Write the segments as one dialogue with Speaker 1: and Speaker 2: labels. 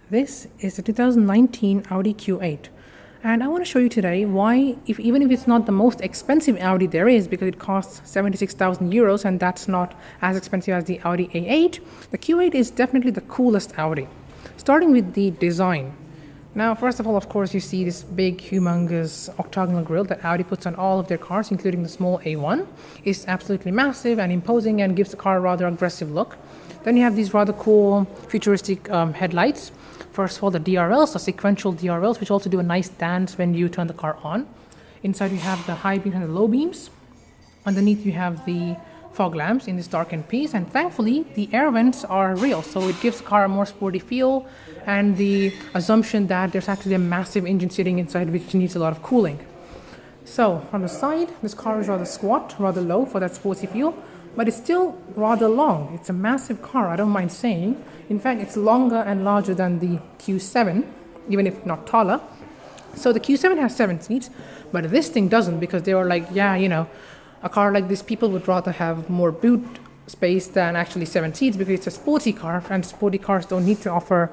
Speaker 1: This is the 2019 Audi Q8, and I want to show you today why, even if it's not the most expensive Audi there is, because it costs 76,000 euros and that's not as expensive as the Audi A8, the Q8 is definitely the coolest Audi. Starting with the design. Now, first of all, of course, you see this big, humongous octagonal grille that Audi puts on all of their cars, including the small A1. It's absolutely massive and imposing and gives the car a rather aggressive look. Then you have these rather cool, futuristic headlights. First of all, the DRLs, the sequential DRLs, which also do a nice dance when you turn the car on. Inside you have the high beams and the low beams. Underneath you have the fog lamps in this darkened piece, and thankfully the air vents are real, so it gives the car a more sporty feel and the assumption that there's actually a massive engine sitting inside which needs a lot of cooling. So from the side, this car is rather squat, rather low for that sporty feel, but it's still rather long. It's a massive car, I don't mind saying. In fact, it's longer and larger than the Q7, even if not taller. So the Q7 has 7 seats, but this thing doesn't, because they were like, a car like this, people would rather have more boot space than actually 7 seats, because it's a sporty car, and sporty cars don't need to offer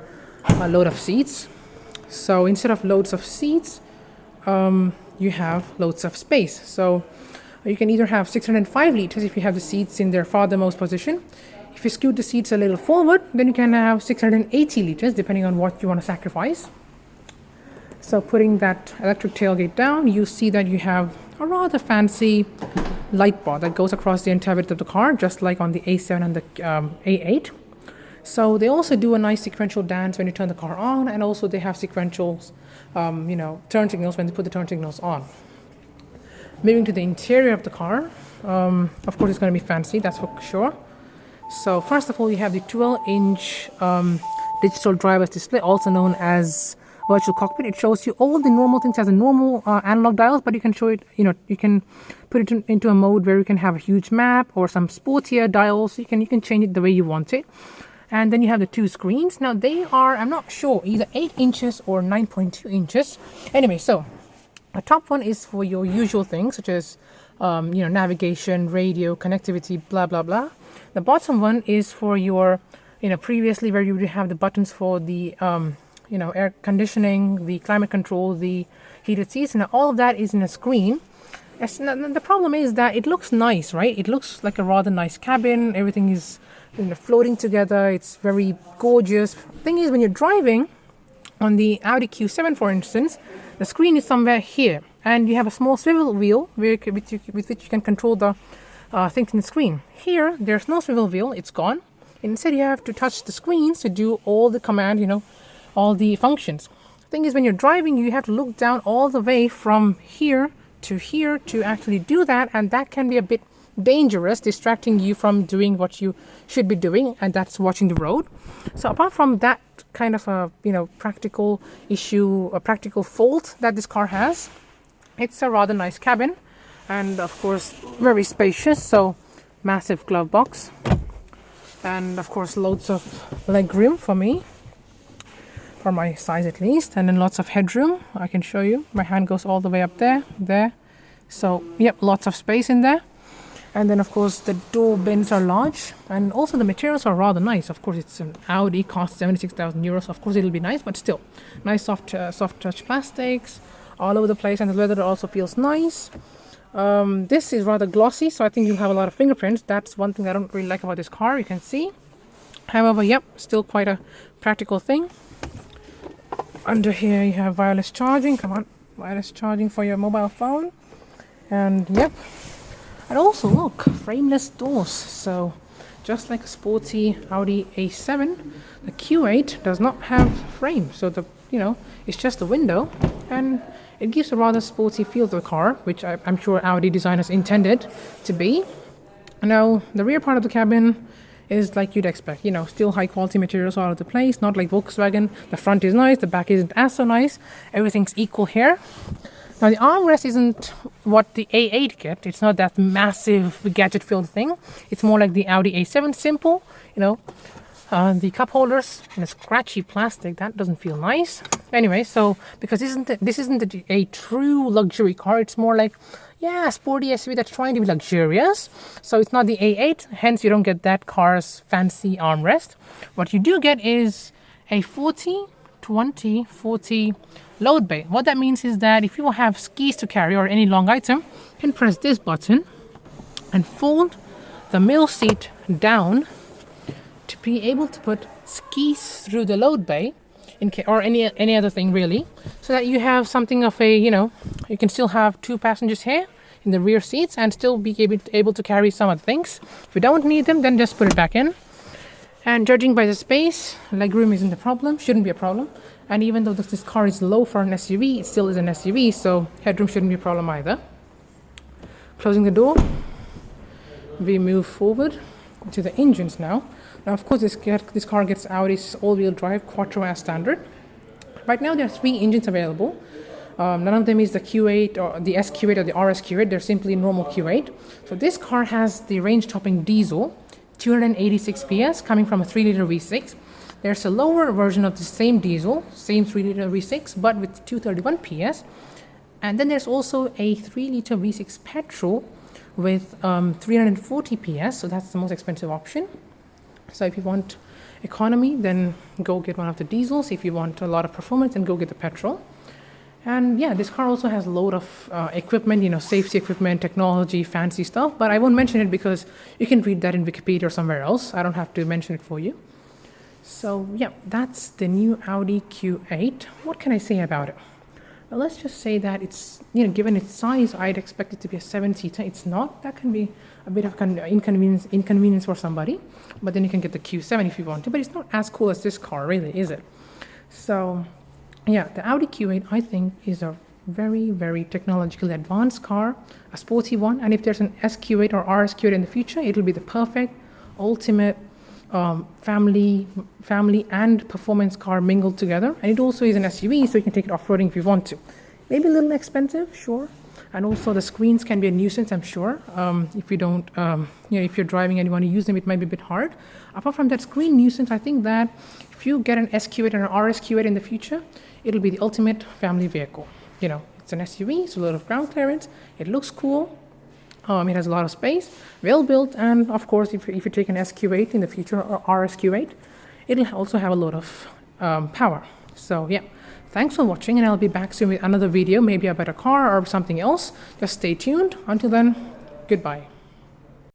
Speaker 1: a load of seats. So instead of loads of seats, you have loads of space. So you can either have 605 liters if you have the seats in their farthermost position. If you scoot the seats a little forward, then you can have 680 liters, depending on what you want to sacrifice. So putting that electric tailgate down, you see that you have a rather fancy light bar that goes across the entire width of the car, just like on the A7 and the A8. So they also do a nice sequential dance when you turn the car on, and also they have sequentials, turn signals when they put the turn signals on. Moving to the interior of the car, of course it's going to be fancy, that's for sure. So first of all, you have the 12-inch digital driver's display, also known as virtual cockpit. It shows you all the normal things as a normal analog dials, but you can show it, you can put it into a mode where you can have a huge map or some sportier dials. You can change it the way you want it. And then you have the 2 screens. Now they are, I'm not sure, either 8 inches or 9.2 inches. Anyway, so the top one is for your usual things, such as navigation, radio, connectivity, blah blah blah. The bottom one is for your, previously where you would have the buttons for the air conditioning, the climate control, the heated seats, and all of that is in a screen. The problem is that it looks nice, right? It looks like a rather nice cabin. Everything is floating together. It's very gorgeous. Thing is, when you're driving on the Audi Q7, for instance, the screen is somewhere here, and you have a small swivel wheel with which you can control the things in the screen. Here, there's no swivel wheel. It's gone. Instead, you have to touch the screens to do all the command, all the functions. The thing is, when you're driving, you have to look down all the way from here to actually do that, and that can be a bit dangerous, distracting you from doing what you should be doing, and that's watching the road. So apart from that kind of a practical issue, a practical fault that this car has, it's a rather nice cabin, and of course very spacious. So massive glove box, and of course loads of leg room for me, for my size at least, and then lots of headroom. I can show you, my hand goes all the way up there. So yep, lots of space in there. And then of course the door bins are large, and also the materials are rather nice. Of course it's an Audi, costs 76,000 euros. Of course it'll be nice, but still nice soft touch plastics all over the place, and the leather also feels nice. This is rather glossy, so I think you'll have a lot of fingerprints. That's one thing I don't really like about this car, you can see. However, yep, still quite a practical thing. Under here you have wireless charging. Come on, wireless charging for your mobile phone. And yep, and also look, frameless doors. So just like a sporty Audi A7, the Q8 does not have frame. So it's just a window, and it gives a rather sporty feel to the car, which I'm sure Audi designers intended to be. Now the rear part of the cabin is like you'd expect, still high quality materials all over the place, not like Volkswagen. The front is nice, the back isn't as so nice. Everything's equal here. Now the armrest isn't what the A8 kept. It's not that massive gadget-filled thing. It's more like the Audi A7, simple. The cup holders in a scratchy plastic, that doesn't feel nice. Anyway, so because this isn't a true luxury car. It's more like a sporty SUV that's trying to be luxurious. So it's not the A8. Hence, you don't get that car's fancy armrest. What you do get is a 40 2040 load bay. What that means is that if you have skis to carry or any long item, you can press this button and fold the middle seat down to be able to put skis through the load bay or any other thing really, so that you have something of a, you can still have 2 passengers here in the rear seats and still be able to carry some other things. If you don't need them, then just put it back in. And judging by the space, legroom isn't a problem, shouldn't be a problem. And even though this car is low for an SUV, it still is an SUV, so headroom shouldn't be a problem either. Closing the door, we move forward to the engines now. Now, of course, this car gets Audi's all-wheel drive Quattro as standard. Right now, there are 3 engines available. None of them is the Q8 or the SQ8 or the RS Q8. They're simply normal Q8. So this car has the range-topping diesel, 286 PS, coming from a 3-liter V6. There's a lower version of the same diesel, same 3-liter V6, but with 231 PS. And then there's also a 3-liter V6 petrol with 340 PS, so that's the most expensive option. So if you want economy, then go get one of the diesels. If you want a lot of performance, then go get the petrol. And yeah, this car also has a load of equipment, safety equipment, technology, fancy stuff, but I won't mention it because you can read that in Wikipedia or somewhere else. I don't have to mention it for you. So yeah, that's the new Audi Q8. What can I say about it? Well, let's just say that it's, given its size, I'd expect it to be a 7-seater. It's not. That can be a bit of inconvenience for somebody, but then you can get the Q7 if you want to, but it's not as cool as this car, really, is it? So yeah, the Audi Q8, I think, is a very, very technologically advanced car, a sporty one. And if there's an SQ8 or RS Q8 in the future, it'll be the perfect, ultimate family and performance car mingled together. And it also is an SUV, so you can take it off-roading if you want to. Maybe a little expensive, sure. And also the screens can be a nuisance, I'm sure. If you don't, if you're driving and you want to use them, it might be a bit hard. Apart from that screen nuisance, I think that if you get an SQ8 and an RS Q8 in the future, it'll be the ultimate family vehicle. It's an SUV, so a lot of ground clearance. It looks cool. It has a lot of space, well built, and of course, if you take an SQ8 in the future or RS Q8, it'll also have a lot of power. So yeah, thanks for watching, and I'll be back soon with another video, maybe about a car or something else. Just stay tuned. Until then, goodbye.